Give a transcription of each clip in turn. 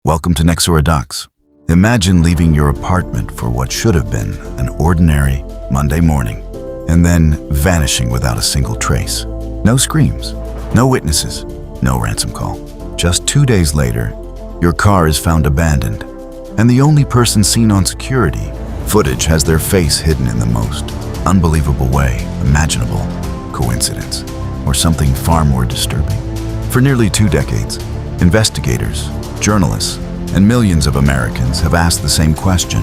Welcome to Nexura Docs. Imagine leaving your apartment for what should have been an ordinary Monday morning, and then vanishing without a single trace. No screams, no witnesses, no ransom call. Just 2 days later, your car is found abandoned, and the only person seen on security footage has their face hidden in the most unbelievable way imaginable. Coincidence, or something far more disturbing? For nearly 2 decades, investigators, journalists, and millions of Americans have asked the same question.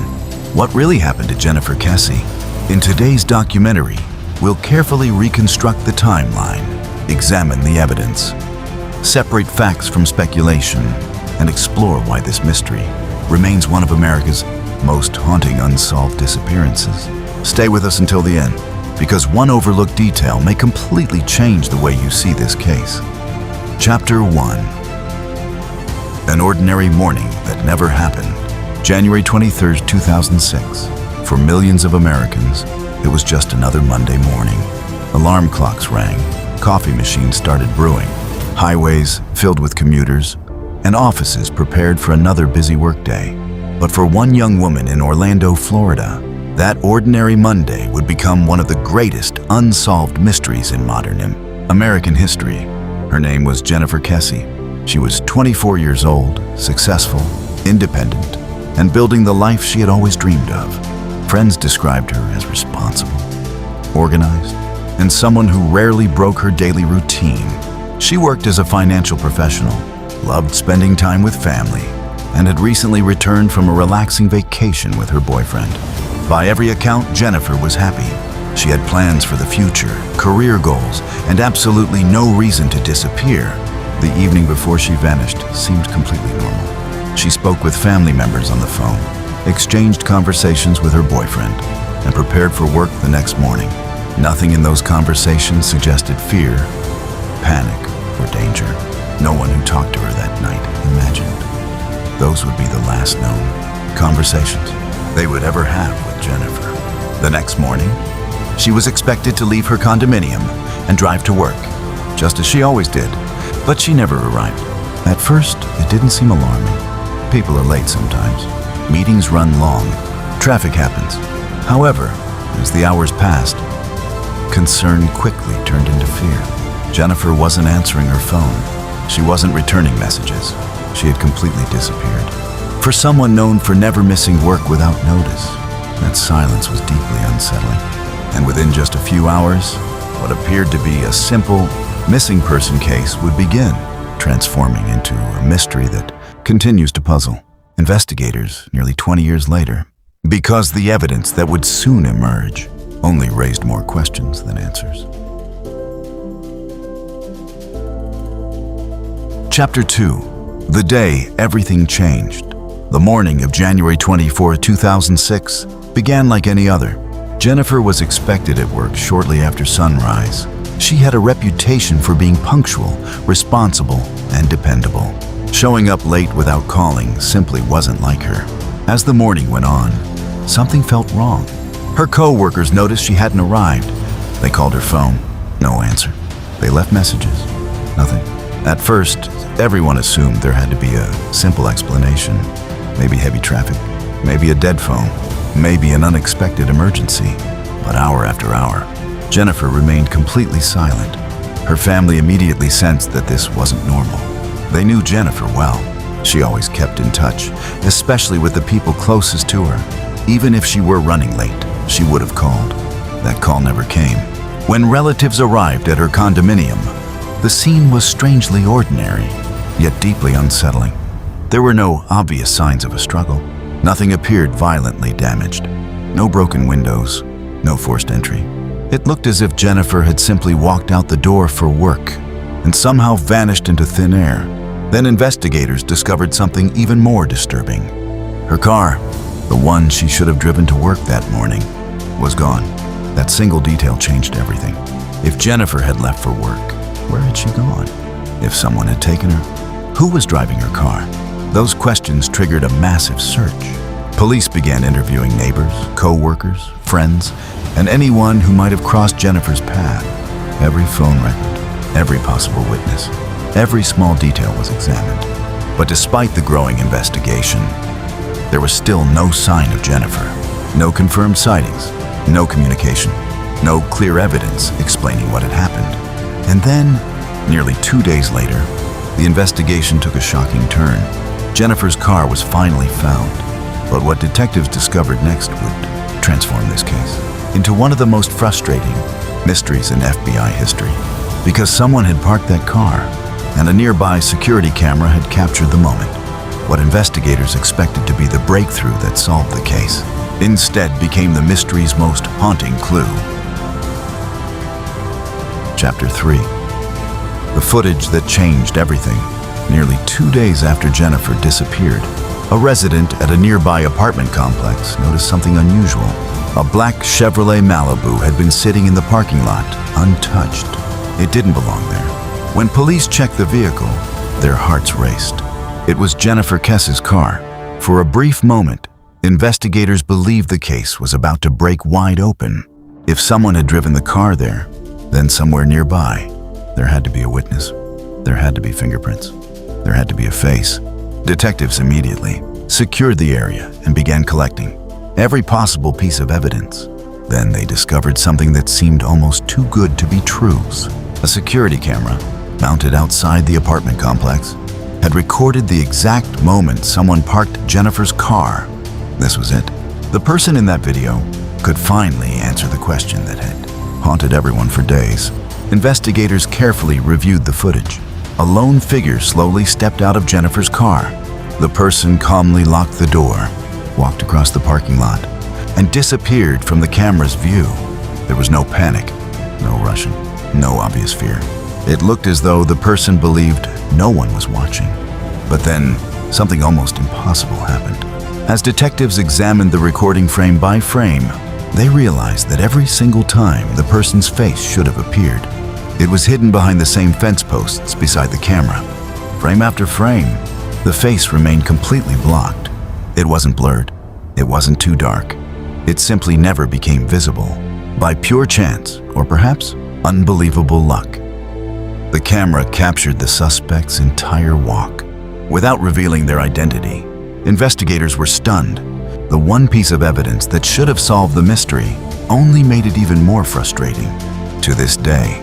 What really happened to Jennifer Kesse? In today's documentary, we'll carefully reconstruct the timeline, examine the evidence, separate facts from speculation, and explore why this mystery remains one of America's most haunting unsolved disappearances. Stay with us until the end, because one overlooked detail may completely change the way you see this case. Chapter 1. An ordinary morning that never happened. January 23, 2006. For millions of Americans, it was just another Monday morning. Alarm clocks rang, coffee machines started brewing, highways filled with commuters, and offices prepared for another busy workday. But for one young woman in Orlando, Florida, that ordinary Monday would become one of the greatest unsolved mysteries in modern American history. Her name was Jennifer Kesse. She was 24 years old, successful, independent, and building the life she had always dreamed of. Friends described her as responsible, organized, and someone who rarely broke her daily routine. She worked as a financial professional, loved spending time with family, and had recently returned from a relaxing vacation with her boyfriend. By every account, Jennifer was happy. She had plans for the future, career goals, and absolutely no reason to disappear. The evening before she vanished seemed completely normal. She spoke with family members on the phone, exchanged conversations with her boyfriend, and prepared for work the next morning. Nothing in those conversations suggested fear, panic, or danger. No one who talked to her that night imagined those would be the last known conversations they would ever have with Jennifer. The next morning, she was expected to leave her condominium and drive to work, just as she always did. But she never arrived. At first, it didn't seem alarming. People are late sometimes. Meetings run long. Traffic happens. However, as the hours passed, concern quickly turned into fear. Jennifer wasn't answering her phone. She wasn't returning messages. She had completely disappeared. For someone known for never missing work without notice, that silence was deeply unsettling. And within just a few hours, what appeared to be a simple missing person case would begin transforming into a mystery that continues to puzzle investigators nearly 20 years later, because the evidence that would soon emerge only raised more questions than answers. Chapter 2. The day everything changed. The morning of January 24, 2006 began like any other. Jennifer was expected at work shortly after sunrise. She had a reputation for being punctual, responsible, and dependable. Showing up late without calling simply wasn't like her. As the morning went on, something felt wrong. Her co-workers noticed she hadn't arrived. They called her phone. No answer. They left messages. Nothing. At first, everyone assumed there had to be a simple explanation. Maybe heavy traffic, maybe a dead phone, maybe an unexpected emergency. But hour after hour, Jennifer remained completely silent. Her family immediately sensed that this wasn't normal. They knew Jennifer well. She always kept in touch, especially with the people closest to her. Even if she were running late, she would have called. That call never came. When relatives arrived at her condominium, the scene was strangely ordinary, yet deeply unsettling. There were no obvious signs of a struggle. Nothing appeared violently damaged. No broken windows, no forced entry. It looked as if Jennifer had simply walked out the door for work and somehow vanished into thin air. Then investigators discovered something even more disturbing. Her car, the one she should have driven to work that morning, was gone. That single detail changed everything. If Jennifer had left for work, where had she gone? If someone had taken her, who was driving her car? Those questions triggered a massive search. Police began interviewing neighbors, co-workers, friends, and anyone who might have crossed Jennifer's path. Every phone record, every possible witness, every small detail was examined. But despite the growing investigation, there was still no sign of Jennifer. No confirmed sightings, no communication, no clear evidence explaining what had happened. And then, nearly 2 days later, the investigation took a shocking turn. Jennifer's car was finally found. But what detectives discovered next would transform this case into one of the most frustrating mysteries in FBI history. Because someone had parked that car, and a nearby security camera had captured the moment. What investigators expected to be the breakthrough that solved the case instead became the mystery's most haunting clue. Chapter 3. The footage that changed everything. Nearly 2 days after Jennifer disappeared, a resident at a nearby apartment complex noticed something unusual. A black Chevrolet Malibu had been sitting in the parking lot, untouched. It didn't belong there. When police checked the vehicle, their hearts raced. It was Jennifer Kesse's car. For a brief moment, investigators believed the case was about to break wide open. If someone had driven the car there, then somewhere nearby, there had to be a witness. There had to be fingerprints. There had to be a face. Detectives immediately secured the area and began collecting every possible piece of evidence. Then they discovered something that seemed almost too good to be true. A security camera, mounted outside the apartment complex, had recorded the exact moment someone parked Jennifer's car. This was it. The person in that video could finally answer the question that had haunted everyone for days. Investigators carefully reviewed the footage. A lone figure slowly stepped out of Jennifer's car. The person calmly locked the door, walked across the parking lot, and disappeared from the camera's view. There was no panic, no rushing, no obvious fear. It looked as though the person believed no one was watching. But then, something almost impossible happened. As detectives examined the recording frame by frame, they realized that every single time the person's face should have appeared, it was hidden behind the same fence posts beside the camera. Frame after frame, the face remained completely blocked. It wasn't blurred. It wasn't too dark. It simply never became visible. By pure chance, or perhaps unbelievable luck, the camera captured the suspect's entire walk. Without revealing their identity, investigators were stunned. The one piece of evidence that should have solved the mystery only made it even more frustrating. To this day,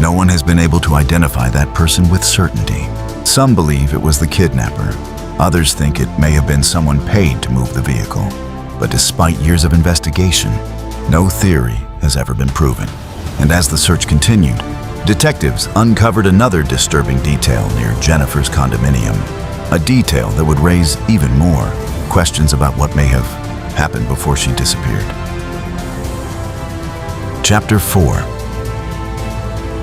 no one has been able to identify that person with certainty. Some believe it was the kidnapper. Others think it may have been someone paid to move the vehicle. But despite years of investigation, no theory has ever been proven. And as the search continued, detectives uncovered another disturbing detail near Jennifer's condominium. A detail that would raise even more questions about what may have happened before she disappeared. Chapter 4.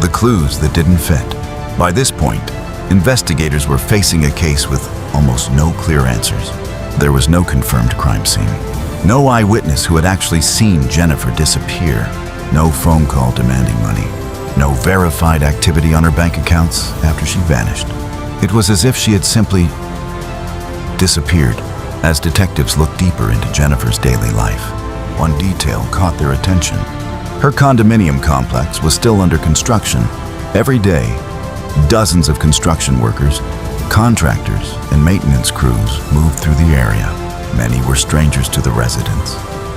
The clues that didn't fit. By this point, investigators were facing a case with almost no clear answers. There was no confirmed crime scene. No eyewitness who had actually seen Jennifer disappear. No phone call demanding money. No verified activity on her bank accounts after she vanished. It was as if she had simply disappeared. As detectives looked deeper into Jennifer's daily life, one detail caught their attention. Her condominium complex was still under construction. Every day, dozens of construction workers, contractors, and maintenance crews moved through the area. Many were strangers to the residents,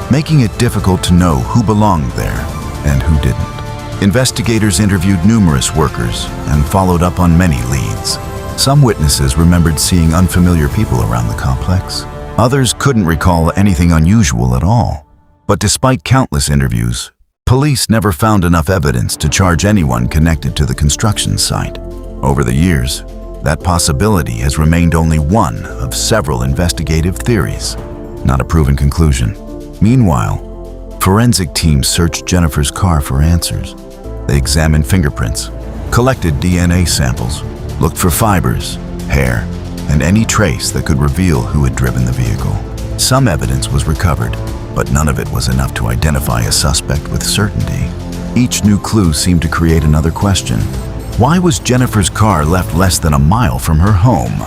making it difficult to know who belonged there and who didn't. Investigators interviewed numerous workers and followed up on many leads. Some witnesses remembered seeing unfamiliar people around the complex. Others couldn't recall anything unusual at all. But despite countless interviews, police never found enough evidence to charge anyone connected to the construction site. Over the years, that possibility has remained only one of several investigative theories, not a proven conclusion. Meanwhile, forensic teams searched Jennifer's car for answers. They examined fingerprints, collected DNA samples, looked for fibers, hair, and any trace that could reveal who had driven the vehicle. Some evidence was recovered, but none of it was enough to identify a suspect with certainty. Each new clue seemed to create another question. Why was Jennifer's car left less than a mile from her home?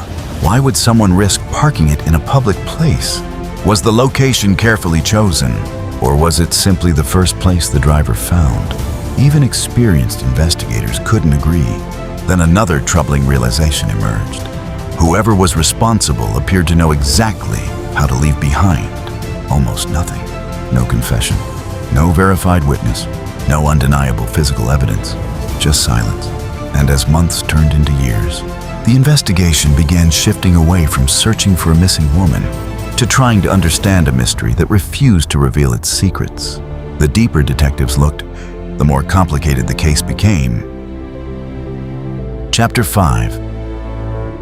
Why would someone risk parking it in a public place? Was the location carefully chosen, or was it simply the first place the driver found? Even experienced investigators couldn't agree. Then another troubling realization emerged. Whoever was responsible appeared to know exactly how to leave behind almost nothing. No confession, no verified witness, no undeniable physical evidence, just silence. And as months turned into years, the investigation began shifting away from searching for a missing woman to trying to understand a mystery that refused to reveal its secrets. The deeper detectives looked, the more complicated the case became. Chapter 5.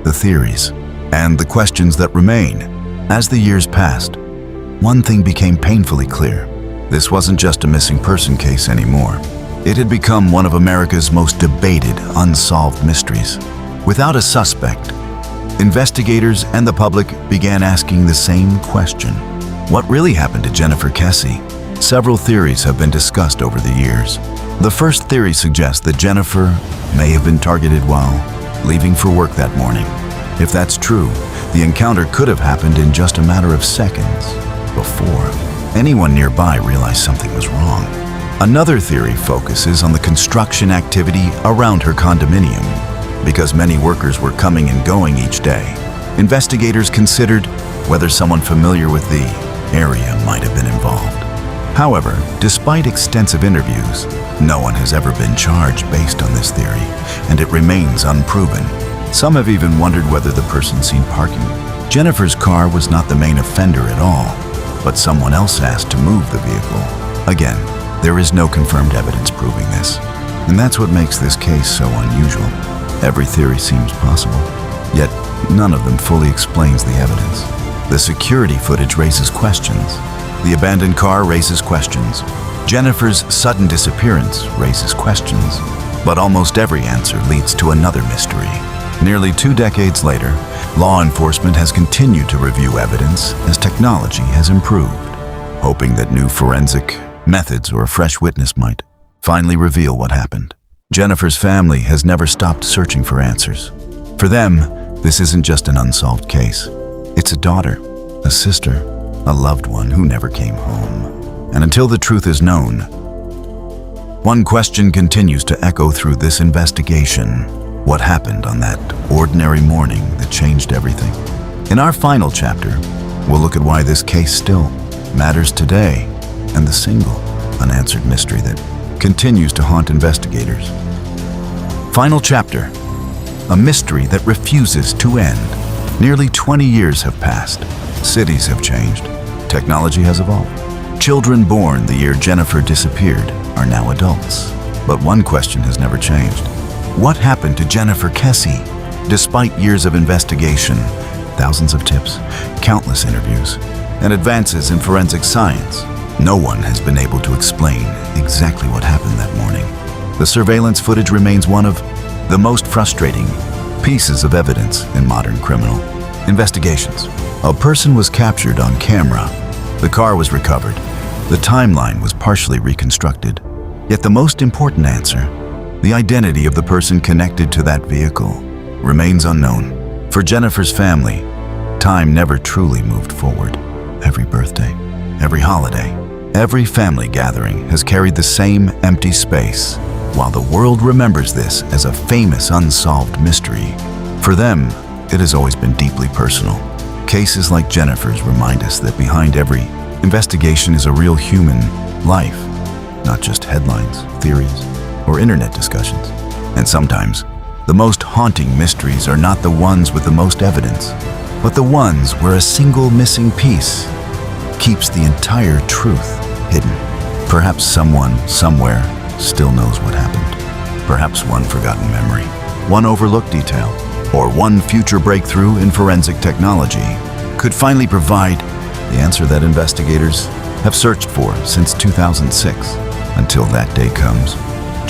The theories and the questions that remain. As the years passed, one thing became painfully clear. This wasn't just a missing person case anymore. It had become one of America's most debated, unsolved mysteries. Without a suspect, investigators and the public began asking the same question. What really happened to Jennifer Kesse? Several theories have been discussed over the years. The first theory suggests that Jennifer may have been targeted while leaving for work that morning. If that's true, the encounter could have happened in just a matter of seconds before anyone nearby realized something was wrong. Another theory focuses on the construction activity around her condominium. Because many workers were coming and going each day, investigators considered whether someone familiar with the area might have been involved. However, despite extensive interviews, no one has ever been charged based on this theory, and it remains unproven. Some have even wondered whether the person seen parking Jennifer's car was not the main offender at all, but someone else asked to move the vehicle. Again, there is no confirmed evidence proving this, and that's what makes this case so unusual. Every theory seems possible, yet none of them fully explains the evidence. The security footage raises questions. The abandoned car raises questions. Jennifer's sudden disappearance raises questions. But almost every answer leads to another mystery. Nearly 2 decades later, law enforcement has continued to review evidence as technology has improved, hoping that new forensic methods or a fresh witness might finally reveal what happened. Jennifer's family has never stopped searching for answers. For them, this isn't just an unsolved case. It's a daughter, a sister, a loved one who never came home. And until the truth is known, one question continues to echo through this investigation. What happened on that ordinary morning that changed everything? In our final chapter, we'll look at why this case still matters today and the single unanswered mystery that continues to haunt investigators. Final chapter, a mystery that refuses to end. Nearly 20 years have passed. Cities have changed. Technology has evolved. Children born the year Jennifer disappeared are now adults. But one question has never changed. What happened to Jennifer Kesse? Despite years of investigation, thousands of tips, countless interviews, and advances in forensic science, no one has been able to explain exactly what happened that morning. The surveillance footage remains one of the most frustrating pieces of evidence in modern criminal investigations. A person was captured on camera. The car was recovered. The timeline was partially reconstructed. Yet the most important answer, the identity of the person connected to that vehicle, remains unknown. For Jennifer's family, time never truly moved forward. Every birthday, every holiday, every family gathering has carried the same empty space, while the world remembers this as a famous unsolved mystery. For them, it has always been deeply personal. Cases like Jennifer's remind us that behind every investigation is a real human life, not just headlines, theories, or internet discussions. And sometimes, the most haunting mysteries are not the ones with the most evidence, but the ones where a single missing piece keeps the entire truth hidden. Perhaps someone, somewhere, still knows what happened. Perhaps one forgotten memory, one overlooked detail, or one future breakthrough in forensic technology could finally provide the answer that investigators have searched for since 2006. Until that day comes,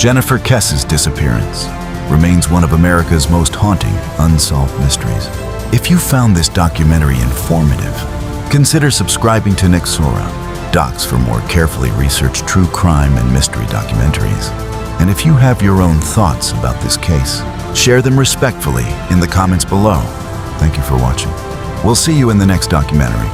Jennifer Kesse's disappearance remains one of America's most haunting unsolved mysteries. If you found this documentary informative, consider subscribing to Nixora Docs for more carefully researched true crime and mystery documentaries. And if you have your own thoughts about this case, share them respectfully in the comments below. Thank you for watching. We'll see you in the next documentary.